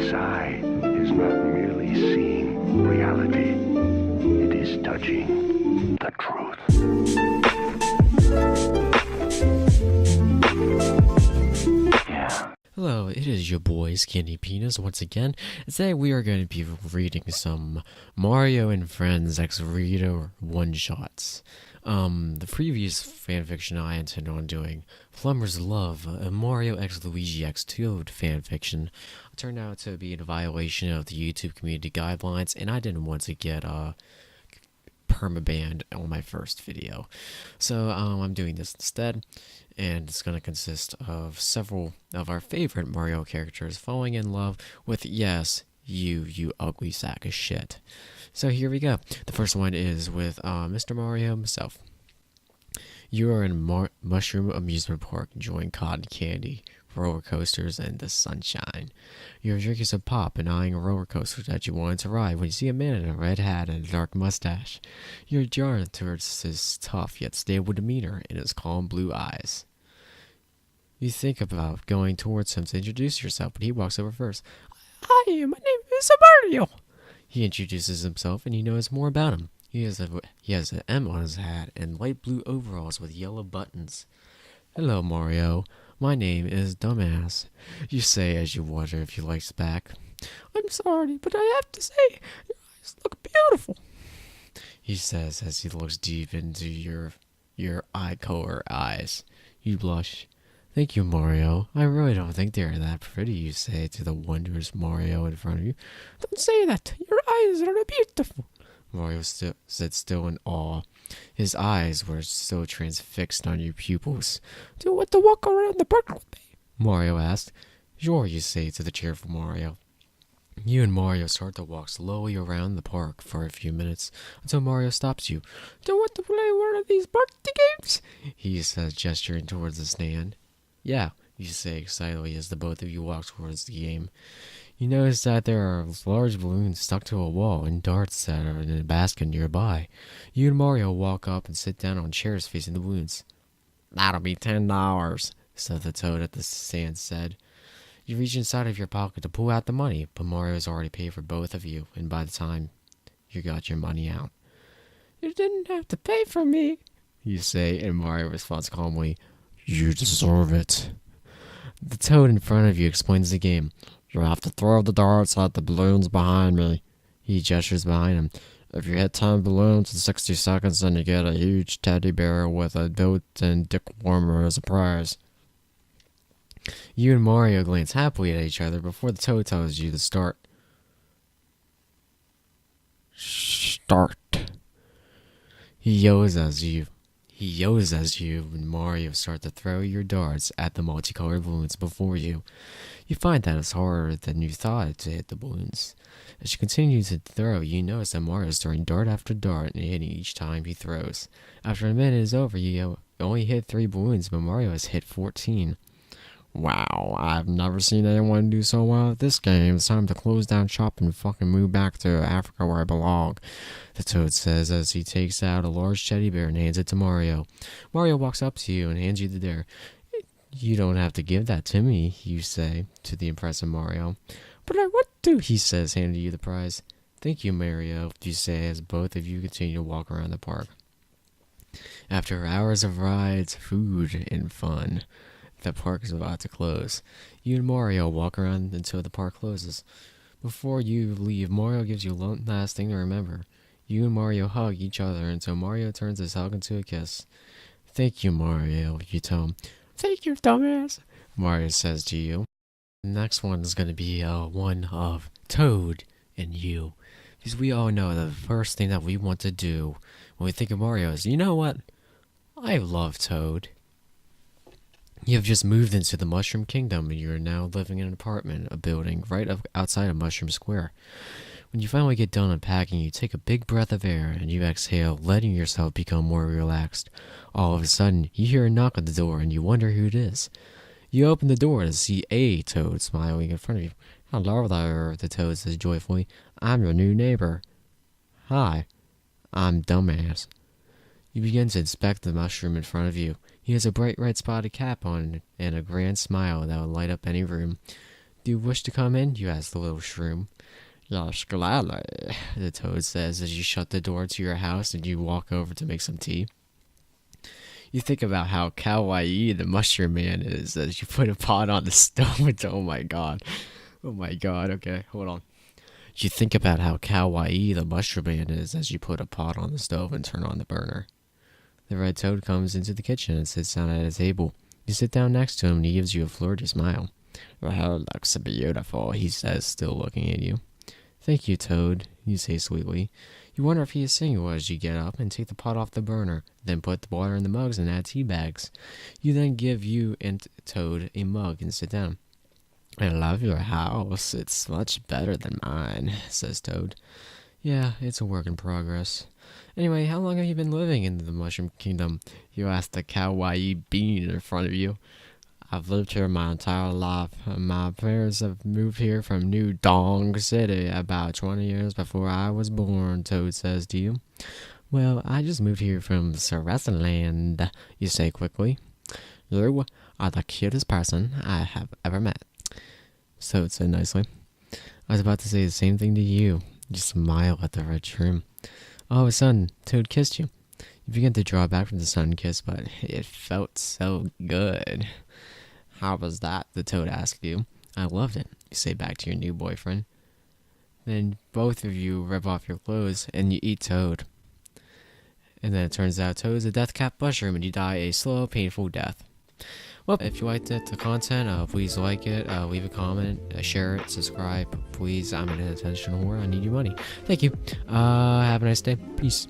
This eye is not merely seeing reality, it is touching the truth. Yeah. Hello, it is your boy Skinny Penis once again. Today we are going to be reading some Mario and Friends X Reader one-shots. The previous fanfiction I intended on doing, Plumber's Love, a Mario x Luigi x Toad fanfiction, turned out to be in violation of the YouTube community guidelines, and I didn't want to get permabanned on my first video. So I'm doing this instead, and it's going to consist of several of our favorite Mario characters falling in love with, yes, you ugly sack of shit. So here we go. The first one is with Mr. Mario himself. You are in a mushroom amusement park enjoying cotton candy, roller coasters, and the sunshine. You're drinking some pop and eyeing a roller coaster that you wanted to ride when you see a man in a red hat and a dark mustache. You're drawn towards his tough yet stable demeanor and his calm blue eyes. You think about going towards him to introduce yourself, but he walks over first. Hi, my name is Mario. He introduces himself, and you knows more about him. He has an M on his hat and light blue overalls with yellow buttons. Hello, Mario. My name is Dumbass, you say as you wonder if he likes back. I'm sorry, but I have to say, your eyes look beautiful, he says as he looks deep into your eye color eyes. You blush. Thank you, Mario. I really don't think they're that pretty, you say to the wondrous Mario in front of you. Don't say that. Your eyes are beautiful. Mario said still in awe. His eyes were so transfixed on your pupils. Do you want to walk around the park with me? Mario asked. Sure, you say to the cheerful Mario. You and Mario start to walk slowly around the park for a few minutes until Mario stops you. Do you want to play one of these party games? He says, gesturing towards the stand. Yeah, you say excitedly as the both of you walk towards the game. You notice that there are large balloons stuck to a wall and darts that are in a basket nearby. You and Mario walk up and sit down on chairs facing the balloons. That'll be $10, said the toad at the stand said. You reach inside of your pocket to pull out the money, but Mario's already paid for both of you, and by the time you got your money out. You didn't have to pay for me, you say, and Mario responds calmly. You deserve it. The toad in front of you explains the game. You have to throw the darts at the balloons behind me. He gestures behind him. If you hit 10 balloons in 60 seconds, then you get a huge teddy bear with a built-in dick warmer as a prize. You and Mario glance happily at each other before the toad tells you to start. Start. He yells as you and Mario start to throw your darts at the multicolored balloons before you. You find that it's harder than you thought to hit the balloons. As you continue to throw, you notice that Mario is throwing dart after dart and hitting each time he throws. After a minute is over, you only hit 3 balloons, but Mario has hit 14. Wow, I've never seen anyone do so well at this game. It's time to close down shop and fucking move back to Africa where I belong, the toad says as he takes out a large teddy bear and hands it to Mario. Mario walks up to you and hands you the bear. You don't have to give that to me, you say to the impressive Mario. But I want to, he says, handing you the prize. Thank you, Mario, you say as both of you continue to walk around the park. After hours of rides, food, and fun, the park is about to close. You and Mario walk around until the park closes. Before you leave, Mario gives you one last thing to remember. You and Mario hug each other until Mario turns his hug into a kiss. Thank you, Mario, you tell him. Thank you, dumbass, Mario says to you. The next one is going to be one of Toad and you. Because we all know the first thing that we want to do when we think of Mario is, you know what? I love Toad. You have just moved into the Mushroom Kingdom and you are now living in an apartment, a building right outside of Mushroom Square. When you finally get done unpacking, you take a big breath of air and you exhale, letting yourself become more relaxed. All of a sudden, you hear a knock on the door and you wonder who it is. You open the door to see a toad smiling in front of you. Hello there, the toad says joyfully. I'm your new neighbor. Hi, I'm Dumbass. You begin to inspect the mushroom in front of you. He has a bright red spotted cap on and a grand smile that will light up any room. Do you wish to come in? You ask the little shroom. Yes, gladly, the toad says as you shut the door to your house and you walk over to make some tea. You think about how kawaii the mushroom man is as you put a pot on the stove. Oh my god. Oh my god. Okay, hold on. You think about how kawaii the mushroom man is as you put a pot on the stove and turn on the burner. The red toad comes into the kitchen and sits down at a table. You sit down next to him and he gives you a flirty smile. Your hair looks beautiful, he says, still looking at you. Thank you, Toad, you say sweetly. You wonder if he is single as you get up and take the pot off the burner, then put the water in the mugs and add tea bags. You then give you and Toad a mug and sit down. I love your house. It's much better than mine, says Toad. Yeah, it's a work in progress. Anyway, how long have you been living in the Mushroom Kingdom? You ask the kawaii bean in front of you. I've lived here my entire life. My parents have moved here from New Dong City about 20 years before I was born, Toad says to you. Well, I just moved here from Land, you say quickly. You are the cutest person I have ever met, Toad said nicely. I was about to say the same thing to you. You smile at the red shroom. All of a sudden, Toad kissed you. You began to draw back from the sudden kiss, but it felt so good. How was that? The Toad asked you. I loved it, you say back to your new boyfriend. Then both of you rip off your clothes and you eat Toad. And then it turns out Toad's a death cap mushroom and you die a slow, painful death. Well, if you liked the content, please like it, leave a comment, share it, subscribe. Please, I'm an attention whore. I need your money. Thank you. Have a nice day. Peace.